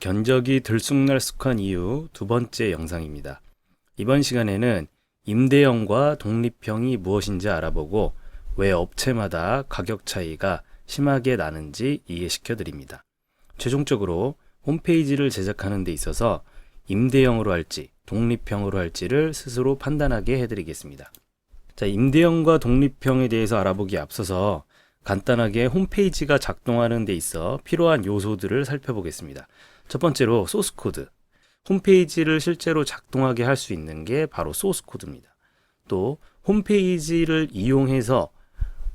견적이 들쑥날쑥한 이유 두 번째 영상입니다. 이번 시간에는 임대형과 독립형이 무엇인지 알아보고 왜 업체마다 가격 차이가 심하게 나는지 이해시켜 드립니다. 최종적으로 홈페이지를 제작하는 데 있어서 임대형으로 할지 독립형으로 할지를 스스로 판단하게 해드리겠습니다. 자, 임대형과 독립형에 대해서 알아보기에 앞서서 간단하게 홈페이지가 작동하는 데 있어 필요한 요소들을 살펴보겠습니다. 첫 번째로 소스코드. 홈페이지를 실제로 작동하게 할 수 있는 게 바로 소스코드입니다. 또 홈페이지를 이용해서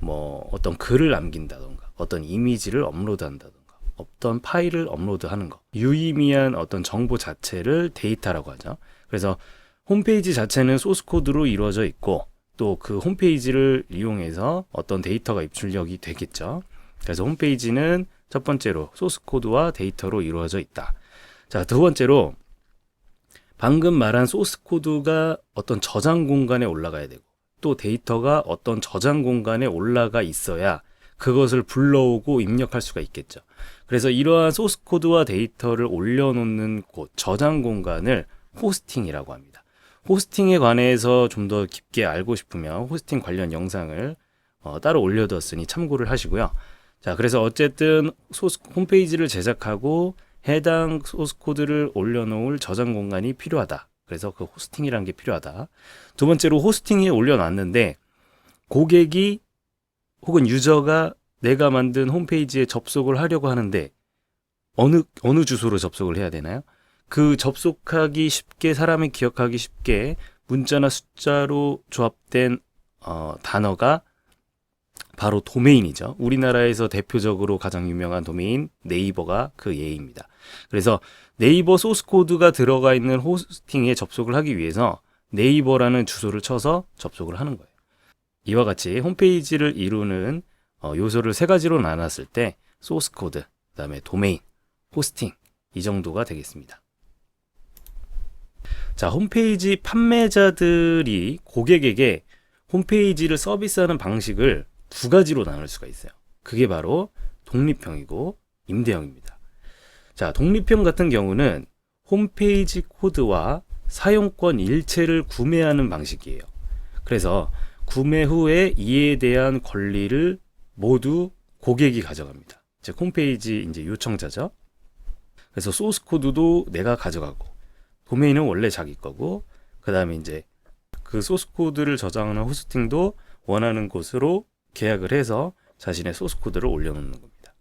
어떤 글을 남긴다던가 어떤 이미지를 업로드한다던가 어떤 파일을 업로드하는 거, 유의미한 어떤 정보 자체를 데이터라고 하죠. 그래서 홈페이지 자체는 소스코드로 이루어져 있고 또 그 홈페이지를 이용해서 어떤 데이터가 입출력이 되겠죠. 그래서 홈페이지는 첫 번째로 소스코드와 데이터로 이루어져 있다. 자, 두 번째로 방금 말한 소스코드가 어떤 저장 공간에 올라가야 되고 또 데이터가 어떤 저장 공간에 올라가 있어야 그것을 불러오고 입력할 수가 있겠죠. 그래서 이러한 소스코드와 데이터를 올려놓는 곳, 저장 공간을 호스팅이라고 합니다. 호스팅에 관해서 좀 더 깊게 알고 싶으면 호스팅 관련 영상을 따로 올려두었으니 참고를 하시고요. 자, 그래서 어쨌든 홈페이지를 제작하고 해당 소스코드를 올려놓을 저장 공간이 필요하다. 그래서 그 호스팅이라는 게 필요하다. 두 번째로 호스팅에 올려놨는데 고객이 혹은 유저가 내가 만든 홈페이지에 접속을 하려고 하는데 어느 주소로 접속을 해야 되나요? 그 접속하기 쉽게, 사람이 기억하기 쉽게 문자나 숫자로 조합된 단어가 바로 도메인이죠. 우리나라에서 대표적으로 가장 유명한 도메인 네이버가 그 예입니다. 그래서 네이버 소스코드가 들어가 있는 호스팅에 접속을 하기 위해서 네이버라는 주소를 쳐서 접속을 하는 거예요. 이와 같이 홈페이지를 이루는 요소를 세 가지로 나눴을 때 소스코드, 그다음에 도메인, 호스팅 이 정도가 되겠습니다. 자, 홈페이지 판매자들이 고객에게 홈페이지를 서비스하는 방식을 두 가지로 나눌 수가 있어요. 그게 바로 독립형이고 임대형입니다. 자, 독립형 같은 경우는 홈페이지 코드와 사용권 일체를 구매하는 방식이에요. 그래서 구매 후에 이에 대한 권리를 모두 고객이 가져갑니다. 즉 홈페이지 이제 요청자죠. 그래서 소스 코드도 내가 가져가고 도메인은 원래 자기 거고 그다음에 이제 그 소스 코드를 저장하는 호스팅도 원하는 곳으로 계약을 해서 자신의 소스 코드를 올려놓는 겁니다.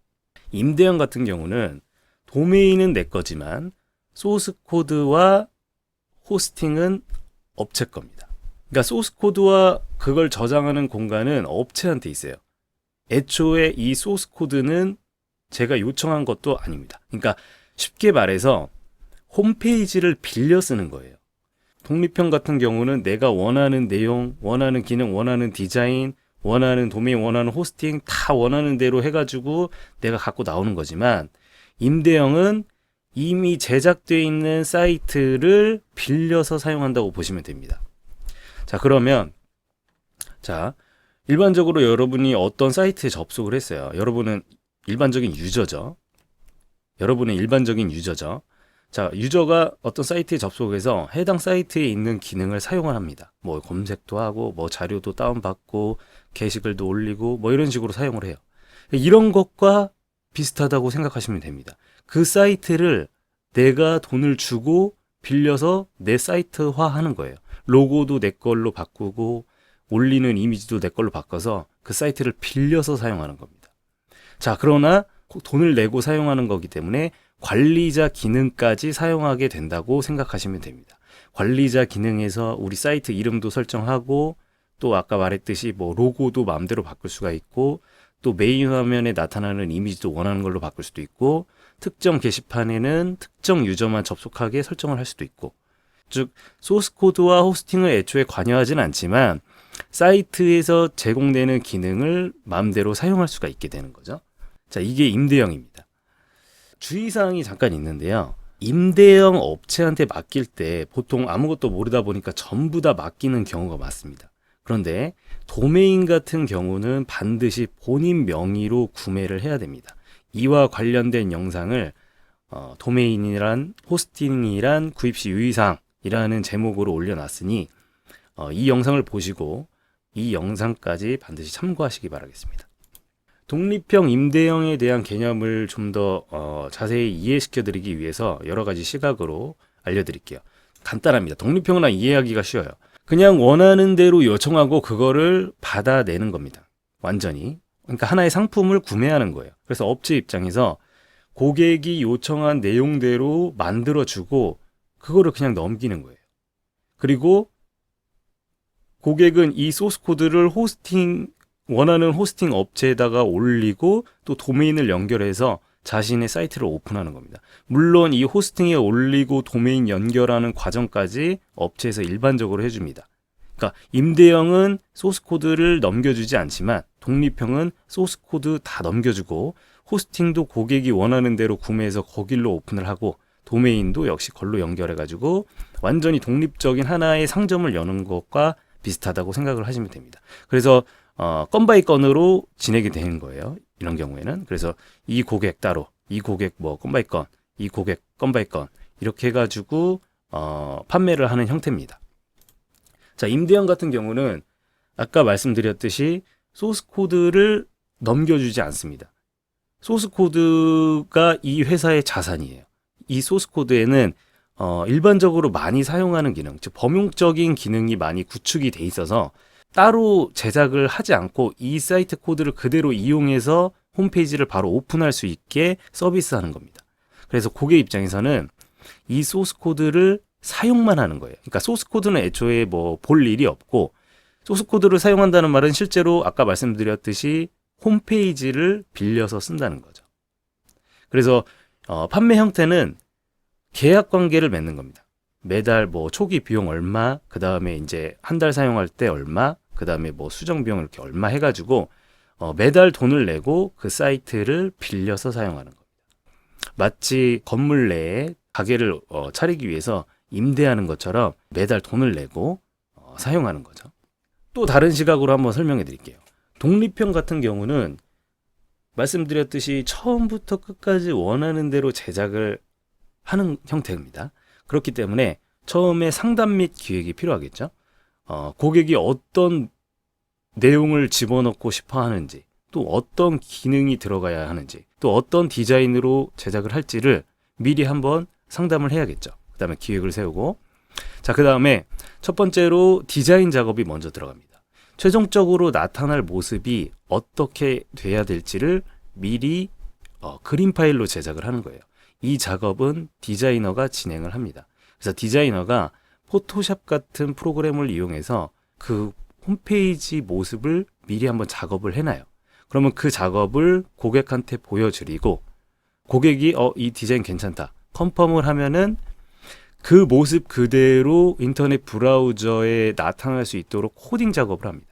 임대형 같은 경우는 도메인은 내 거지만 소스 코드와 호스팅은 업체 겁니다. 그러니까 소스 코드와 그걸 저장하는 공간은 업체한테 있어요. 애초에 이 소스 코드는 제가 요청한 것도 아닙니다. 그러니까 쉽게 말해서 홈페이지를 빌려 쓰는 거예요. 독립형 같은 경우는 내가 원하는 내용, 원하는 기능, 원하는 디자인, 원하는 도메인, 원하는 호스팅 다 원하는 대로 해가지고 내가 갖고 나오는 거지만 임대형은 이미 제작되어 있는 사이트를 빌려서 사용한다고 보시면 됩니다. 자, 그러면 일반적으로 여러분이 어떤 사이트에 접속을 했어요. 여러분은 일반적인 유저죠. 자, 유저가 어떤 사이트에 접속해서 해당 사이트에 있는 기능을 사용을 합니다. 검색도 하고, 자료도 다운받고, 게시글도 올리고, 이런 식으로 사용을 해요. 이런 것과 비슷하다고 생각하시면 됩니다. 그 사이트를 내가 돈을 주고 빌려서 내 사이트화 하는 거예요. 로고도 내 걸로 바꾸고, 올리는 이미지도 내 걸로 바꿔서 그 사이트를 빌려서 사용하는 겁니다. 자, 그러나 돈을 내고 사용하는 거기 때문에 관리자 기능까지 사용하게 된다고 생각하시면 됩니다. 관리자 기능에서 우리 사이트 이름도 설정하고 또 아까 말했듯이 로고도 마음대로 바꿀 수가 있고 또 메인 화면에 나타나는 이미지도 원하는 걸로 바꿀 수도 있고 특정 게시판에는 특정 유저만 접속하게 설정을 할 수도 있고 즉 소스 코드와 호스팅을 애초에 관여하진 않지만 사이트에서 제공되는 기능을 마음대로 사용할 수가 있게 되는 거죠. 자, 이게 임대형입니다. 주의사항이 잠깐 있는데요. 임대형 업체한테 맡길 때 보통 아무것도 모르다 보니까 전부 다 맡기는 경우가 많습니다. 그런데 도메인 같은 경우는 반드시 본인 명의로 구매를 해야 됩니다. 이와 관련된 영상을 도메인이란 호스팅이란 구입 시 유의사항이라는 제목으로 올려놨으니 이 영상을 보시고 이 영상까지 반드시 참고하시기 바라겠습니다. 독립형 임대형에 대한 개념을 좀 더 자세히 이해시켜 드리기 위해서 여러 가지 시각으로 알려드릴게요. 간단합니다. 독립형은 이해하기가 쉬워요. 그냥 원하는 대로 요청하고 그거를 받아내는 겁니다. 완전히. 그러니까 하나의 상품을 구매하는 거예요. 그래서 업체 입장에서 고객이 요청한 내용대로 만들어주고 그거를 그냥 넘기는 거예요. 그리고 고객은 이 소스 코드를 원하는 호스팅 업체에다가 올리고 또 도메인을 연결해서 자신의 사이트를 오픈하는 겁니다. 물론 이 호스팅에 올리고 도메인 연결하는 과정까지 업체에서 일반적으로 해줍니다. 그러니까 임대형은 소스 코드를 넘겨주지 않지만 독립형은 소스 코드 다 넘겨주고 호스팅도 고객이 원하는 대로 구매해서 거길로 오픈을 하고 도메인도 역시 걸로 연결해가지고 완전히 독립적인 하나의 상점을 여는 것과 비슷하다고 생각을 하시면 됩니다. 그래서 건 바이 건으로 진행이 되는 거예요. 이런 경우에는. 그래서 이 고객 따로, 이 고객 건 바이 건, 이 고객 건 바이 건 이렇게 해가지고 판매를 하는 형태입니다. 자, 임대형 같은 경우는 아까 말씀드렸듯이 소스 코드를 넘겨주지 않습니다. 소스 코드가 이 회사의 자산이에요. 이 소스 코드에는 일반적으로 많이 사용하는 기능, 즉 범용적인 기능이 많이 구축이 돼 있어서 따로 제작을 하지 않고 이 사이트 코드를 그대로 이용해서 홈페이지를 바로 오픈할 수 있게 서비스하는 겁니다. 그래서 고객 입장에서는 이 소스 코드를 사용만 하는 거예요. 그러니까 소스 코드는 애초에 볼 일이 없고 소스 코드를 사용한다는 말은 실제로 아까 말씀드렸듯이 홈페이지를 빌려서 쓴다는 거죠. 그래서 판매 형태는 계약 관계를 맺는 겁니다. 매달 초기 비용 얼마, 그 다음에 이제 한 달 사용할 때 얼마, 그 다음에 수정 비용 이렇게 얼마 해가지고 매달 돈을 내고 그 사이트를 빌려서 사용하는 겁니다. 마치 건물 내에 가게를 차리기 위해서 임대하는 것처럼 매달 돈을 내고 사용하는 거죠. 또 다른 시각으로 한번 설명해 드릴게요. 독립형 같은 경우는 말씀드렸듯이 처음부터 끝까지 원하는 대로 제작을 하는 형태입니다. 그렇기 때문에 처음에 상담 및 기획이 필요하겠죠. 고객이 어떤 내용을 집어넣고 싶어 하는지, 또 어떤 기능이 들어가야 하는지, 또 어떤 디자인으로 제작을 할지를 미리 한번 상담을 해야겠죠. 그 다음에 기획을 세우고, 자, 그 다음에 첫 번째로 디자인 작업이 먼저 들어갑니다. 최종적으로 나타날 모습이 어떻게 돼야 될지를 미리 그림 파일로 제작을 하는 거예요. 이 작업은 디자이너가 진행을 합니다. 그래서 디자이너가 포토샵 같은 프로그램을 이용해서 그 홈페이지 모습을 미리 한번 작업을 해놔요. 그러면 그 작업을 고객한테 보여드리고 고객이 이 디자인 괜찮다 컨펌을 하면은 그 모습 그대로 인터넷 브라우저에 나타날 수 있도록 코딩 작업을 합니다.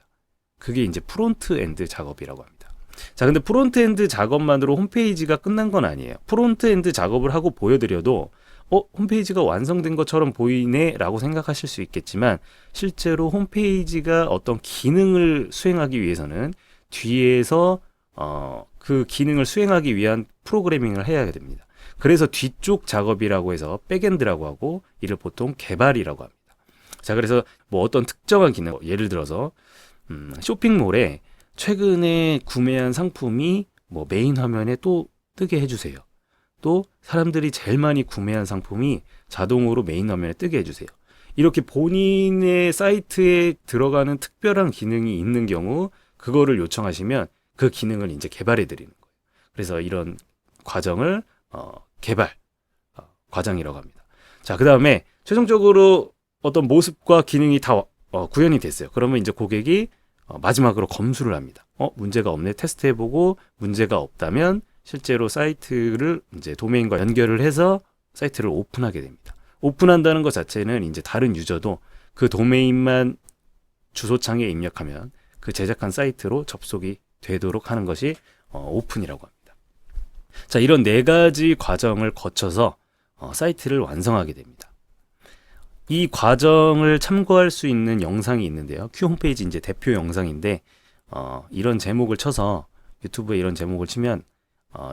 그게 이제 프론트 엔드 작업이라고 합니다. 자, 근데 프론트 엔드 작업만으로 홈페이지가 끝난 건 아니에요. 프론트 엔드 작업을 하고 보여드려도 홈페이지가 완성된 것처럼 보이네 라고 생각하실 수 있겠지만 실제로 홈페이지가 어떤 기능을 수행하기 위해서는 뒤에서 그 기능을 수행하기 위한 프로그래밍을 해야 됩니다. 그래서 뒤쪽 작업이라고 해서 백엔드라고 하고 이를 보통 개발이라고 합니다. 자, 그래서 어떤 특정한 기능, 예를 들어서 쇼핑몰에 최근에 구매한 상품이 메인 화면에 또 뜨게 해주세요. 또 사람들이 제일 많이 구매한 상품이 자동으로 메인 화면에 뜨게 해주세요. 이렇게 본인의 사이트에 들어가는 특별한 기능이 있는 경우 그거를 요청하시면 그 기능을 이제 개발해 드리는 거예요. 그래서 이런 과정을 개발 과정이라고 합니다. 자, 그 다음에 최종적으로 어떤 모습과 기능이 다 구현이 됐어요. 그러면 이제 고객이 마지막으로 검수를 합니다. 문제가 없네 테스트해보고 문제가 없다면 실제로 사이트를 이제 도메인과 연결을 해서 사이트를 오픈하게 됩니다. 오픈한다는 것 자체는 이제 다른 유저도 그 도메인만 주소창에 입력하면 그 제작한 사이트로 접속이 되도록 하는 것이 오픈이라고 합니다. 자, 이런 4가지 과정을 거쳐서 사이트를 완성하게 됩니다. 이 과정을 참고할 수 있는 영상이 있는데요. Q 홈페이지 이제 대표 영상인데 이런 제목을 쳐서 유튜브에 이런 제목을 치면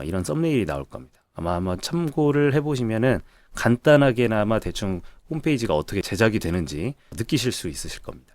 이런 썸네일이 나올 겁니다. 아마 한번 참고를 해보시면은 간단하게나마 대충 홈페이지가 어떻게 제작이 되는지 느끼실 수 있으실 겁니다.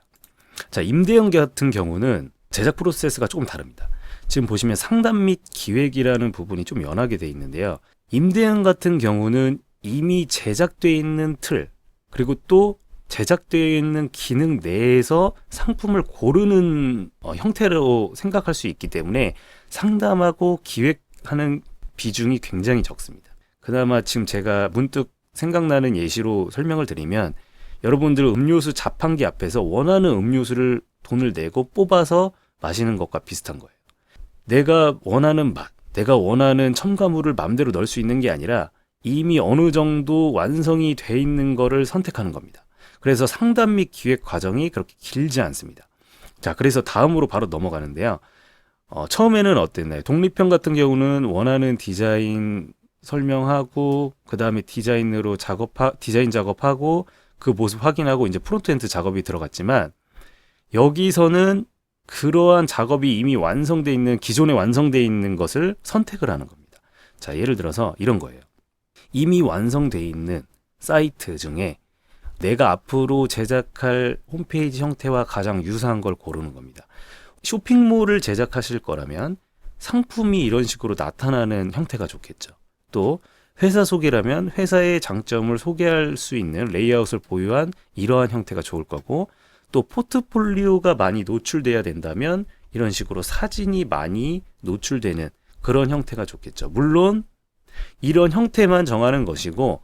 자, 임대형 같은 경우는 제작 프로세스가 조금 다릅니다. 지금 보시면 상담 및 기획이라는 부분이 좀 연하게 되어 있는데요. 임대형 같은 경우는 이미 제작되어 있는 틀, 그리고 또 제작되어 있는 기능 내에서 상품을 고르는 형태로 생각할 수 있기 때문에 상담하고 기획하는 비중이 굉장히 적습니다. 그나마 지금 제가 문득 생각나는 예시로 설명을 드리면, 여러분들 음료수 자판기 앞에서 원하는 음료수를 돈을 내고 뽑아서 마시는 것과 비슷한 거예요. 내가 원하는 맛, 내가 원하는 첨가물을 마음대로 넣을 수 있는 게 아니라 이미 어느 정도 완성이 돼 있는 거를 선택하는 겁니다. 그래서 상담 및 기획 과정이 그렇게 길지 않습니다. 자, 그래서 다음으로 바로 넘어가는데요. 처음에는 어땠나요? 독립형 같은 경우는 원하는 디자인 설명하고, 그 다음에 디자인 작업하고, 그 모습 확인하고 이제 프론트엔드 작업이 들어갔지만, 여기서는 그러한 작업이 이미 완성되어 있는, 기존에 완성되어 있는 것을 선택을 하는 겁니다. 자, 예를 들어서 이런 거예요. 이미 완성되어 있는 사이트 중에 내가 앞으로 제작할 홈페이지 형태와 가장 유사한 걸 고르는 겁니다. 쇼핑몰을 제작하실 거라면 상품이 이런 식으로 나타나는 형태가 좋겠죠. 또 회사 소개라면 회사의 장점을 소개할 수 있는 레이아웃을 보유한 이러한 형태가 좋을 거고, 또 포트폴리오가 많이 노출돼야 된다면 이런 식으로 사진이 많이 노출되는 그런 형태가 좋겠죠. 물론 이런 형태만 정하는 것이고,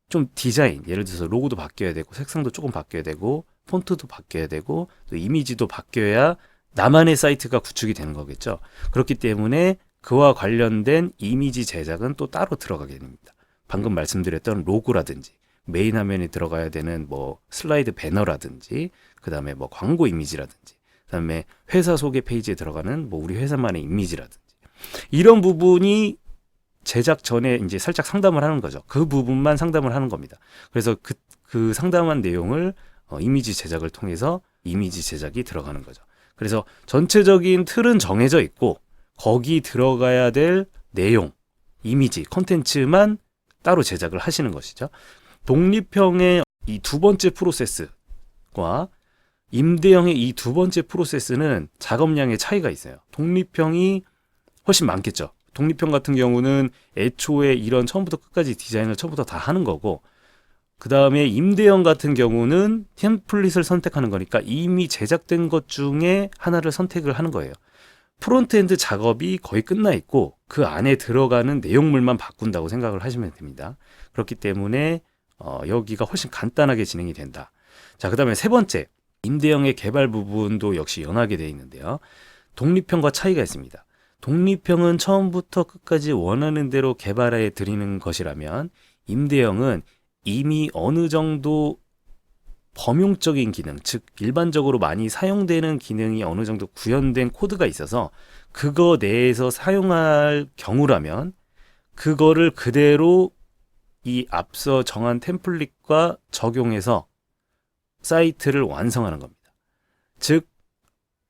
좀 디자인, 예를 들어서 로고도 바뀌어야 되고, 색상도 조금 바뀌어야 되고, 폰트도 바뀌어야 되고, 또 이미지도 바뀌어야 나만의 사이트가 구축이 되는 거겠죠. 그렇기 때문에 그와 관련된 이미지 제작은 또 따로 들어가게 됩니다. 방금 말씀드렸던 로고라든지 메인 화면에 들어가야 되는 뭐 슬라이드 배너라든지, 그 다음에 뭐 광고 이미지라든지, 그 다음에 회사 소개 페이지에 들어가는 뭐 우리 회사만의 이미지라든지, 이런 부분이 제작 전에 이제 살짝 상담을 하는 거죠. 그 부분만 상담을 하는 겁니다. 그래서 그 상담한 내용을 이미지 제작을 통해서 이미지 제작이 들어가는 거죠. 그래서 전체적인 틀은 정해져 있고, 거기 들어가야 될 내용, 이미지, 컨텐츠만 따로 제작을 하시는 것이죠. 독립형의 이 두 번째 프로세스와 임대형의 이 두 번째 프로세스는 작업량의 차이가 있어요. 독립형이 훨씬 많겠죠. 독립형 같은 경우는 애초에 이런 처음부터 끝까지 디자인을 처음부터 다 하는 거고, 그 다음에 임대형 같은 경우는 템플릿을 선택하는 거니까 이미 제작된 것 중에 하나를 선택을 하는 거예요. 프론트엔드 작업이 거의 끝나 있고 그 안에 들어가는 내용물만 바꾼다고 생각을 하시면 됩니다. 그렇기 때문에 여기가 훨씬 간단하게 진행이 된다. 자, 그 다음에 세 번째, 임대형의 개발 부분도 역시 연하게 되어 있는데요. 독립형과 차이가 있습니다. 독립형은 처음부터 끝까지 원하는 대로 개발해 드리는 것이라면, 임대형은 이미 어느 정도 범용적인 기능, 즉 일반적으로 많이 사용되는 기능이 어느 정도 구현된 코드가 있어서 그거 내에서 사용할 경우라면 그거를 그대로 이 앞서 정한 템플릿과 적용해서 사이트를 완성하는 겁니다. 즉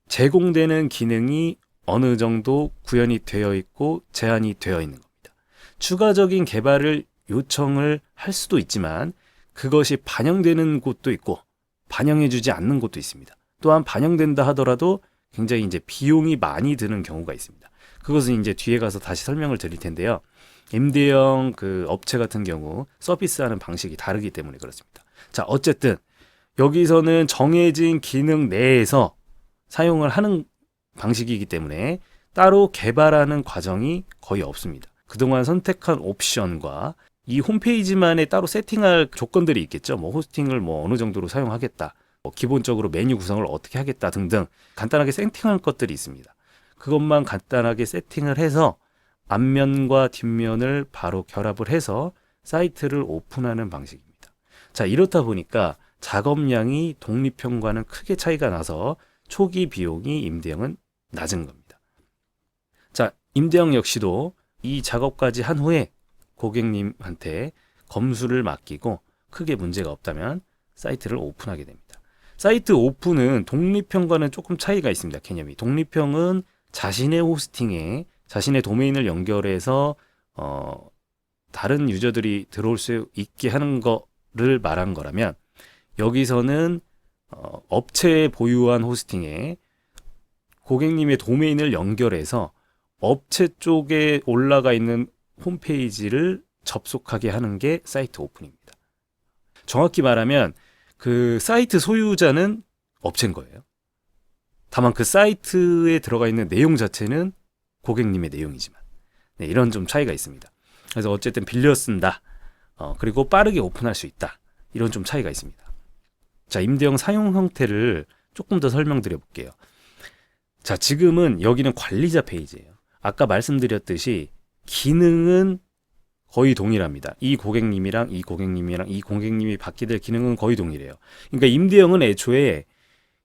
제공되는 기능이 어느 정도 구현이 되어 있고 제한이 되어 있는 겁니다. 추가적인 개발을 요청을 할 수도 있지만 그것이 반영되는 곳도 있고 반영해주지 않는 곳도 있습니다. 또한 반영된다 하더라도 굉장히 이제 비용이 많이 드는 경우가 있습니다. 그것은 이제 뒤에 가서 다시 설명을 드릴 텐데요. 임대형 그 업체 같은 경우 서비스하는 방식이 다르기 때문에 그렇습니다. 자, 어쨌든 여기서는 정해진 기능 내에서 사용을 하는 방식이기 때문에 따로 개발하는 과정이 거의 없습니다. 그동안 선택한 옵션과 이 홈페이지만에 따로 세팅할 조건들이 있겠죠. 뭐 호스팅을 뭐 어느 정도로 사용하겠다, 뭐 기본적으로 메뉴 구성을 어떻게 하겠다 등등 간단하게 세팅할 것들이 있습니다. 그것만 간단하게 세팅을 해서 앞면과 뒷면을 바로 결합을 해서 사이트를 오픈하는 방식입니다. 자, 이렇다 보니까 작업량이 독립형과는 크게 차이가 나서 초기 비용이 임대형은 낮은 겁니다. 자, 임대형 역시도 이 작업까지 한 후에 고객님한테 검수를 맡기고 크게 문제가 없다면 사이트를 오픈하게 됩니다. 사이트 오픈은 독립형과는 조금 차이가 있습니다. 개념이. 독립형은 자신의 호스팅에 자신의 도메인을 연결해서 다른 유저들이 들어올 수 있게 하는 거를 말한 거라면, 여기서는 업체에 보유한 호스팅에 고객님의 도메인을 연결해서 업체 쪽에 올라가 있는 홈페이지를 접속하게 하는 게 사이트 오픈입니다. 정확히 말하면 그 사이트 소유자는 업체인 거예요. 다만 그 사이트에 들어가 있는 내용 자체는 고객님의 내용이지만, 네, 이런 좀 차이가 있습니다. 그래서 어쨌든 빌려 쓴다, 그리고 빠르게 오픈할 수 있다, 이런 좀 차이가 있습니다. 자, 임대형 사용 형태를 조금 더 설명드려 볼게요. 자, 지금은 여기는 관리자 페이지예요. 아까 말씀드렸듯이 기능은 거의 동일합니다. 이 고객님이랑 이 고객님이랑 이 고객님이 받게 될 기능은 거의 동일해요. 그러니까 임대형은 애초에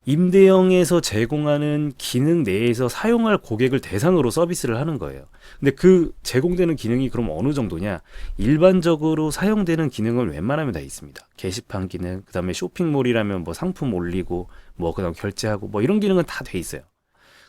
임대형에서 제공하는 기능 내에서 사용할 고객을 대상으로 서비스를 하는 거예요. 근데 그 제공되는 기능이 그럼 어느 정도냐? 일반적으로 사용되는 기능은 웬만하면 다 있습니다. 게시판 기능, 그 다음에 쇼핑몰이라면 뭐 상품 올리고, 뭐 그 다음 결제하고, 뭐 이런 기능은 다 돼 있어요.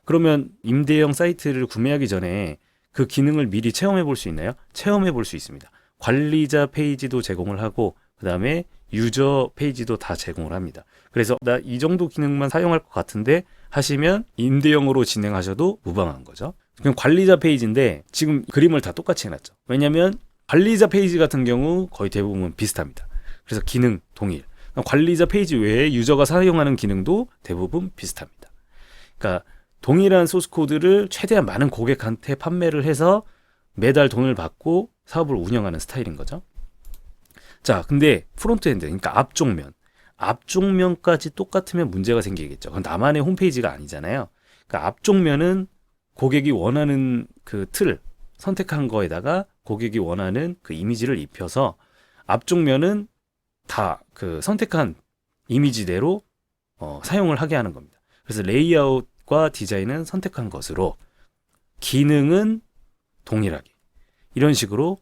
그러면 임대형 사이트를 구매하기 전에 그 기능을 미리 체험해 볼 수 있나요? 체험해 볼 수 있습니다. 관리자 페이지도 제공을 하고, 그 다음에 유저 페이지도 다 제공을 합니다. 그래서 나 이 정도 기능만 사용할 것 같은데 하시면 임대형으로 진행하셔도 무방한 거죠. 그럼 관리자 페이지인데 지금 그림을 다 똑같이 해놨죠. 왜냐하면 관리자 페이지 같은 경우 거의 대부분 비슷합니다. 그래서 기능 동일. 관리자 페이지 외에 유저가 사용하는 기능도 대부분 비슷합니다. 그러니까 동일한 소스 코드를 최대한 많은 고객한테 판매를 해서 매달 돈을 받고 사업을 운영하는 스타일인 거죠. 자, 근데 프론트엔드, 그러니까 앞쪽면까지 똑같으면 문제가 생기겠죠. 그건 나만의 홈페이지가 아니잖아요. 그러니까 앞쪽면은 고객이 원하는 그 틀 선택한 거에다가 고객이 원하는 그 이미지를 입혀서 앞쪽면은 다 그 선택한 이미지대로 사용을 하게 하는 겁니다. 그래서 레이아웃과 디자인은 선택한 것으로 기능은 동일하게, 이런 식으로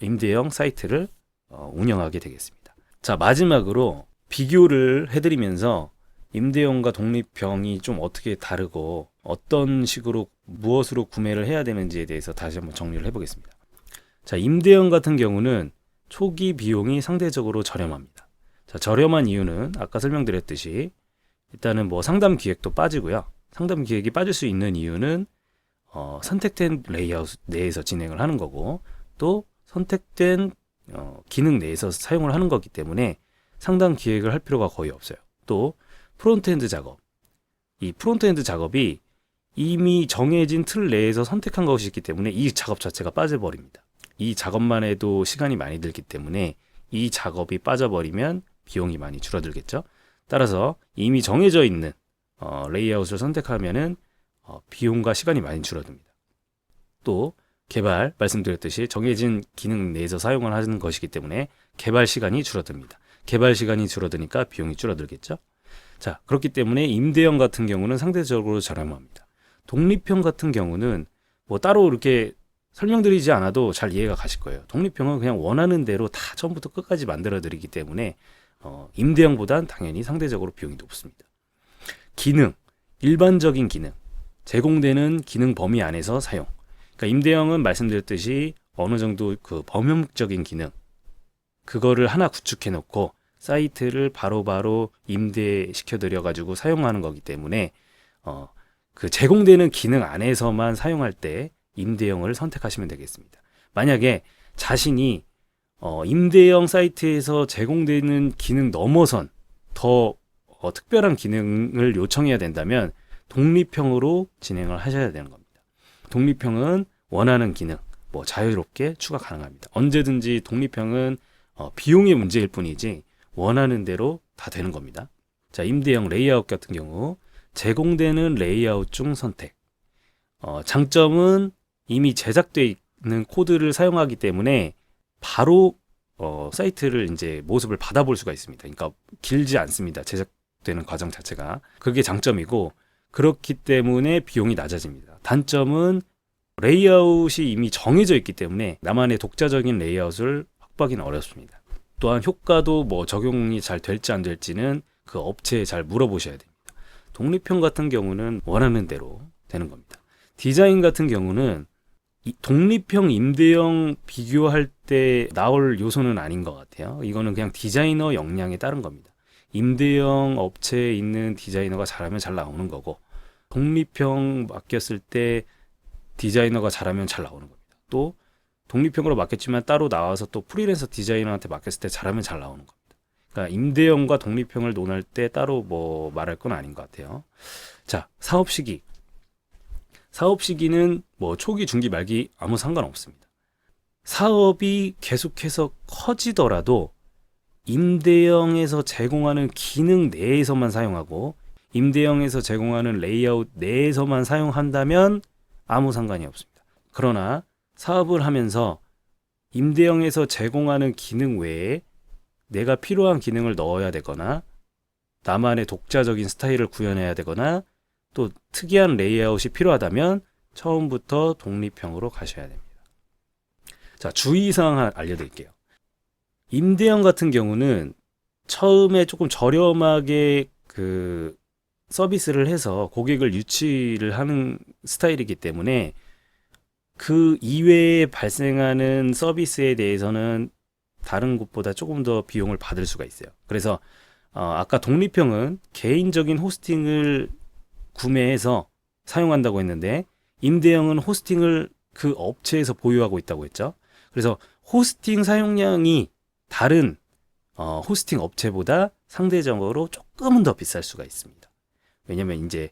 임대형 사이트를 운영하게 되겠습니다. 자, 마지막으로 비교를 해드리면서 임대형과 독립형이 좀 어떻게 다르고 어떤 식으로 무엇으로 구매를 해야 되는지에 대해서 다시 한번 정리를 해보겠습니다. 자, 임대형 같은 경우는 초기 비용이 상대적으로 저렴합니다. 자, 저렴한 이유는 아까 설명드렸듯이 일단은 뭐 상담 기획도 빠지고요. 상담 기획이 빠질 수 있는 이유는 선택된 레이아웃 내에서 진행을 하는 거고, 또 선택된 기능 내에서 사용을 하는 거기 때문에 상담 기획을 할 필요가 거의 없어요. 또 프론트엔드 작업, 이 프론트엔드 작업이 이미 정해진 틀 내에서 선택한 것이기 때문에 이 작업 자체가 빠져버립니다. 이 작업만 해도 시간이 많이 들기 때문에 이 작업이 빠져버리면 비용이 많이 줄어들겠죠. 따라서 이미 정해져 있는 레이아웃을 선택하면은 비용과 시간이 많이 줄어듭니다. 또 개발, 말씀드렸듯이 정해진 기능 내에서 사용을 하는 것이기 때문에 개발 시간이 줄어듭니다. 개발 시간이 줄어드니까 비용이 줄어들겠죠. 자, 그렇기 때문에 임대형 같은 경우는 상대적으로 저렴합니다. 독립형 같은 경우는 뭐 따로 이렇게 설명드리지 않아도 잘 이해가 가실 거예요. 독립형은 그냥 원하는 대로 다 처음부터 끝까지 만들어 드리기 때문에 임대형보단 당연히 상대적으로 비용이 높습니다. 기능, 일반적인 기능, 제공되는 기능 범위 안에서 사용. 그러니까 임대형은 말씀드렸듯이 어느 정도 그 범용적인 기능, 그거를 하나 구축해 놓고 사이트를 바로바로 임대시켜 드려 가지고 사용하는 거기 때문에 그 제공되는 기능 안에서만 사용할 때 임대형을 선택하시면 되겠습니다. 만약에 자신이 임대형 사이트에서 제공되는 기능 넘어선 더 특별한 기능을 요청해야 된다면 독립형으로 진행을 하셔야 되는 겁니다. 독립형은 원하는 기능 뭐 자유롭게 추가 가능합니다. 언제든지 독립형은 비용의 문제일 뿐이지 원하는 대로 다 되는 겁니다. 자, 임대형 레이아웃 같은 경우 제공되는 레이아웃 중 선택. 장점은 이미 제작되어 있는 코드를 사용하기 때문에 바로 사이트를 이제 모습을 받아볼 수가 있습니다. 그러니까 길지 않습니다. 제작되는 과정 자체가. 그게 장점이고, 그렇기 때문에 비용이 낮아집니다. 단점은 레이아웃이 이미 정해져 있기 때문에 나만의 독자적인 레이아웃을 확보하기는 어렵습니다. 또한 효과도 뭐 적용이 잘 될지 안 될지는 그 업체에 잘 물어보셔야 됩니다. 독립형 같은 경우는 원하는 대로 되는 겁니다. 디자인 같은 경우는 이 독립형, 임대형 비교할 때 나올 요소는 아닌 것 같아요. 이거는 그냥 디자이너 역량에 따른 겁니다. 임대형 업체에 있는 디자이너가 잘하면 잘 나오는 거고, 독립형 맡겼을 때 디자이너가 잘하면 잘 나오는 겁니다. 또 독립형으로 맡겼지만 따로 나와서 또 프리랜서 디자이너한테 맡겼을 때 잘하면 잘 나오는 겁니다. 그러니까 임대형과 독립형을 논할 때 따로 뭐 말할 건 아닌 것 같아요. 자, 사업 시기. 사업 시기는 뭐 초기, 중기, 말기 아무 상관없습니다. 사업이 계속해서 커지더라도 임대형에서 제공하는 기능 내에서만 사용하고 임대형에서 제공하는 레이아웃 내에서만 사용한다면 아무 상관이 없습니다. 그러나 사업을 하면서 임대형에서 제공하는 기능 외에 내가 필요한 기능을 넣어야 되거나 나만의 독자적인 스타일을 구현해야 되거나 또 특이한 레이아웃이 필요하다면 처음부터 독립형으로 가셔야 됩니다. 자, 주의사항 알려드릴게요. 임대형 같은 경우는 처음에 조금 저렴하게 그 서비스를 해서 고객을 유치를 하는 스타일이기 때문에 그 이외에 발생하는 서비스에 대해서는 다른 곳보다 조금 더 비용을 받을 수가 있어요. 그래서 아까 독립형은 개인적인 호스팅을 구매해서 사용한다고 했는데 임대형은 호스팅을 그 업체에서 보유하고 있다고 했죠. 그래서 호스팅 사용량이 다른 호스팅 업체보다 상대적으로 조금은 더 비쌀 수가 있습니다. 왜냐면 이제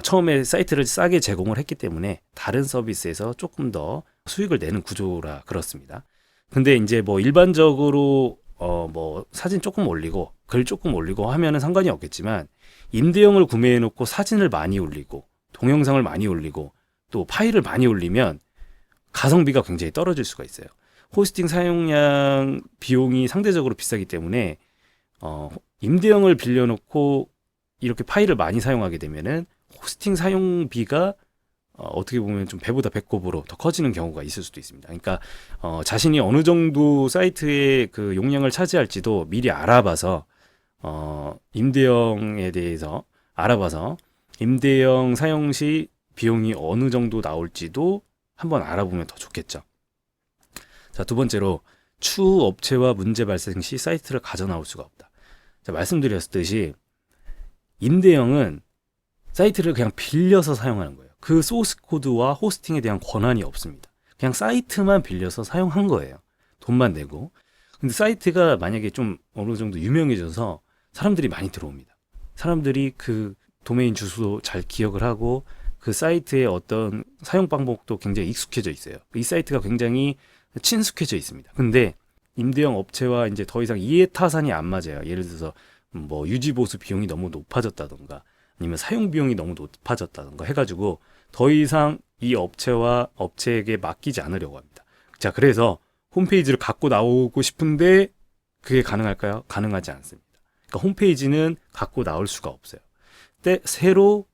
처음에 사이트를 싸게 제공을 했기 때문에 다른 서비스에서 조금 더 수익을 내는 구조라 그렇습니다. 근데 이제 뭐 일반적으로 뭐 사진 조금 올리고 글 조금 올리고 하면은 상관이 없겠지만 임대형을 구매해 놓고 사진을 많이 올리고 동영상을 많이 올리고 또 파일을 많이 올리면 가성비가 굉장히 떨어질 수가 있어요. 호스팅 사용량 비용이 상대적으로 비싸기 때문에 임대형을 빌려놓고 이렇게 파일을 많이 사용하게 되면은 호스팅 사용비가 어떻게 보면 좀 배보다 배꼽으로 더 커지는 경우가 있을 수도 있습니다. 그러니까 자신이 어느 정도 사이트의 그 용량을 차지할지도 미리 알아봐서 임대형에 대해서 알아봐서 임대형 사용 시 비용이 어느 정도 나올지도 한번 알아보면 더 좋겠죠. 자, 두 번째로 추후 업체와 문제 발생 시 사이트를 가져 나올 수가 없다. 자, 말씀드렸듯이 임대형은 사이트를 그냥 빌려서 사용하는 거예요. 그 소스 코드와 호스팅에 대한 권한이 없습니다. 그냥 사이트만 빌려서 사용한 거예요. 돈만 내고. 근데 사이트가 만약에 좀 어느 정도 유명해져서 사람들이 많이 들어옵니다. 사람들이 그 도메인 주소 잘 기억을 하고 그 사이트의 어떤 사용 방법도 굉장히 익숙해져 있어요. 이 사이트가 굉장히 친숙해져 있습니다. 근데 임대형 업체와 이제 더 이상 이해타산이 안 맞아요. 예를 들어서 뭐 유지보수 비용이 너무 높아졌다던가 아니면 사용 비용이 너무 높아졌다던가 해가지고 더 이상 이 업체와 업체에게 맡기지 않으려고 합니다. 자, 그래서 홈페이지를 갖고 나오고 싶은데 그게 가능할까요? 가능하지 않습니다. 그러니까 홈페이지는 갖고 나올 수가 없어요. 그때 새로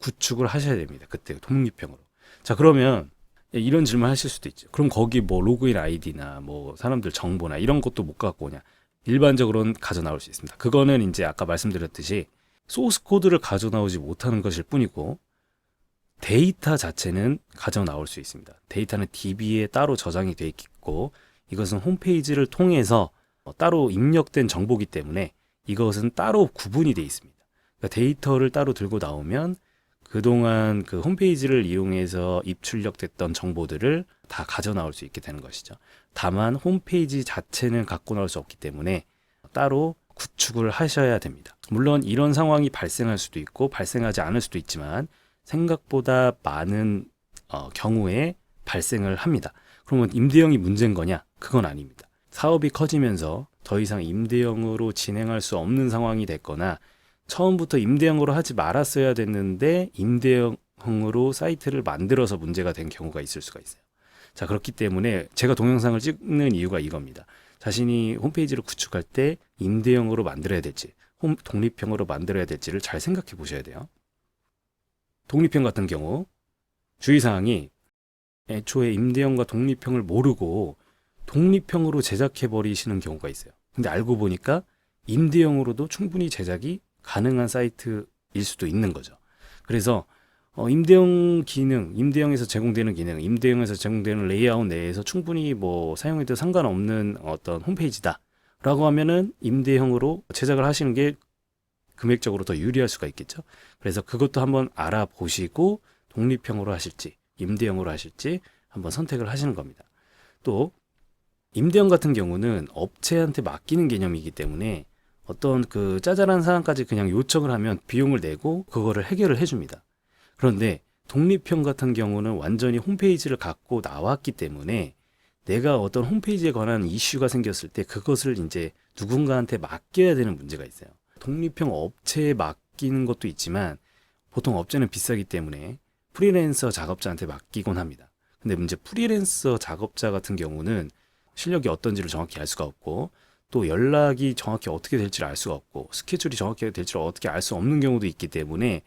구축을 하셔야 됩니다. 그때 독립형으로. 자, 그러면 이런 질문 하실 수도 있죠. 그럼 거기 뭐 로그인 아이디나 뭐 사람들 정보나 이런 것도 못 갖고 오냐? 일반적으로는 가져 나올 수 있습니다. 그거는 이제 아까 말씀드렸듯이 소스 코드를 가져 나오지 못하는 것일 뿐이고 데이터 자체는 가져 나올 수 있습니다. 데이터는 DB에 따로 저장이 되어 있고 이것은 홈페이지를 통해서 따로 입력된 정보이기 때문에 이것은 따로 구분이 되어 있습니다. 그러니까 데이터를 따로 들고 나오면 그동안 그 홈페이지를 이용해서 입출력됐던 정보들을 다 가져 나올 수 있게 되는 것이죠. 다만 홈페이지 자체는 갖고 나올 수 없기 때문에 따로 구축을 하셔야 됩니다. 물론 이런 상황이 발생할 수도 있고 발생하지 않을 수도 있지만 생각보다 많은 경우에 발생을 합니다. 그러면 임대형이 문제인 거냐? 그건 아닙니다. 사업이 커지면서 더 이상 임대형으로 진행할 수 없는 상황이 됐거나 처음부터 임대형으로 하지 말았어야 됐는데 임대형으로 사이트를 만들어서 문제가 된 경우가 있을 수가 있어요. 자, 그렇기 때문에 제가 동영상을 찍는 이유가 이겁니다. 자신이 홈페이지를 구축할 때 임대형으로 만들어야 될지 독립형으로 만들어야 될지를 잘 생각해 보셔야 돼요. 독립형 같은 경우 주의사항이 애초에 임대형과 독립형을 모르고 독립형으로 제작해 버리시는 경우가 있어요. 근데 알고 보니까 임대형으로도 충분히 제작이 가능한 사이트일 수도 있는 거죠. 그래서 임대형 기능, 임대형에서 제공되는 기능, 임대형에서 제공되는 레이아웃 내에서 충분히 뭐 사용해도 상관없는 어떤 홈페이지다라고 하면은 임대형으로 제작을 하시는 게 금액적으로 더 유리할 수가 있겠죠. 그래서 그것도 한번 알아보시고 독립형으로 하실지 임대형으로 하실지 한번 선택을 하시는 겁니다. 또 임대형 같은 경우는 업체한테 맡기는 개념이기 때문에 어떤 그 짜잘한 사항까지 그냥 요청을 하면 비용을 내고 그거를 해결을 해줍니다. 그런데 독립형 같은 경우는 완전히 홈페이지를 갖고 나왔기 때문에 내가 어떤 홈페이지에 관한 이슈가 생겼을 때 그것을 이제 누군가한테 맡겨야 되는 문제가 있어요. 독립형 업체에 맡기는 것도 있지만 보통 업체는 비싸기 때문에 프리랜서 작업자한테 맡기곤 합니다. 근데 문제 프리랜서 작업자 같은 경우는 실력이 어떤지를 정확히 알 수가 없고 또 연락이 정확히 어떻게 될지를 알 수가 없고 스케줄이 정확히 될지를 어떻게 알 수 없는 경우도 있기 때문에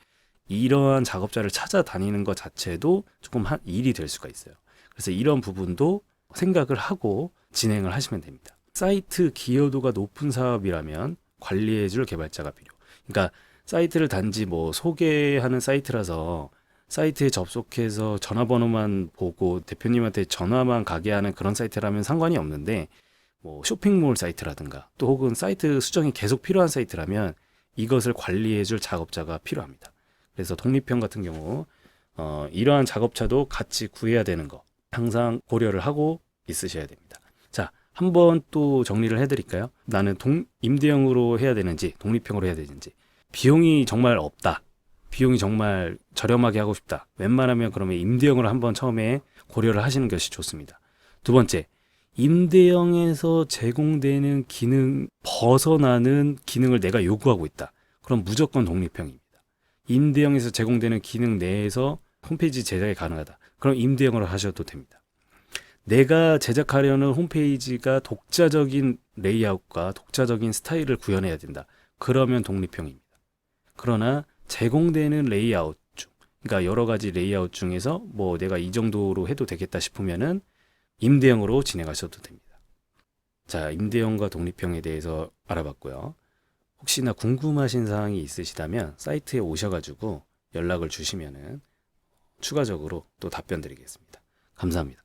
이러한 작업자를 찾아다니는 것 자체도 조금 한 일이 될 수가 있어요. 그래서 이런 부분도 생각을 하고 진행을 하시면 됩니다. 사이트 기여도가 높은 사업이라면 관리해줄 개발자가 필요. 그러니까 사이트를 단지 뭐 소개하는 사이트라서 사이트에 접속해서 전화번호만 보고 대표님한테 전화만 가게 하는 그런 사이트라면 상관이 없는데 뭐 쇼핑몰 사이트라든가 또 혹은 사이트 수정이 계속 필요한 사이트라면 이것을 관리해줄 작업자가 필요합니다. 그래서 독립형 같은 경우 이러한 작업자도 같이 구해야 되는 거 항상 고려를 하고 있으셔야 됩니다. 자, 한번 또 정리를 해드릴까요? 나는 임대형으로 해야 되는지 독립형으로 해야 되는지 비용이 정말 없다. 비용이 정말 저렴하게 하고 싶다. 웬만하면 그러면 임대형으로 한번 처음에 고려를 하시는 것이 좋습니다. 두 번째, 임대형에서 제공되는 기능 벗어나는 기능을 내가 요구하고 있다. 그럼 무조건 독립형입니다. 임대형에서 제공되는 기능 내에서 홈페이지 제작이 가능하다. 그럼 임대형으로 하셔도 됩니다. 내가 제작하려는 홈페이지가 독자적인 레이아웃과 독자적인 스타일을 구현해야 된다. 그러면 독립형입니다. 그러나 제공되는 레이아웃 중, 그러니까 여러 가지 레이아웃 중에서 뭐 내가 이 정도로 해도 되겠다 싶으면은 임대형으로 진행하셔도 됩니다. 자, 임대형과 독립형에 대해서 알아봤고요. 혹시나 궁금하신 사항이 있으시다면 사이트에 오셔가지고 연락을 주시면은 추가적으로 또 답변 드리겠습니다. 감사합니다.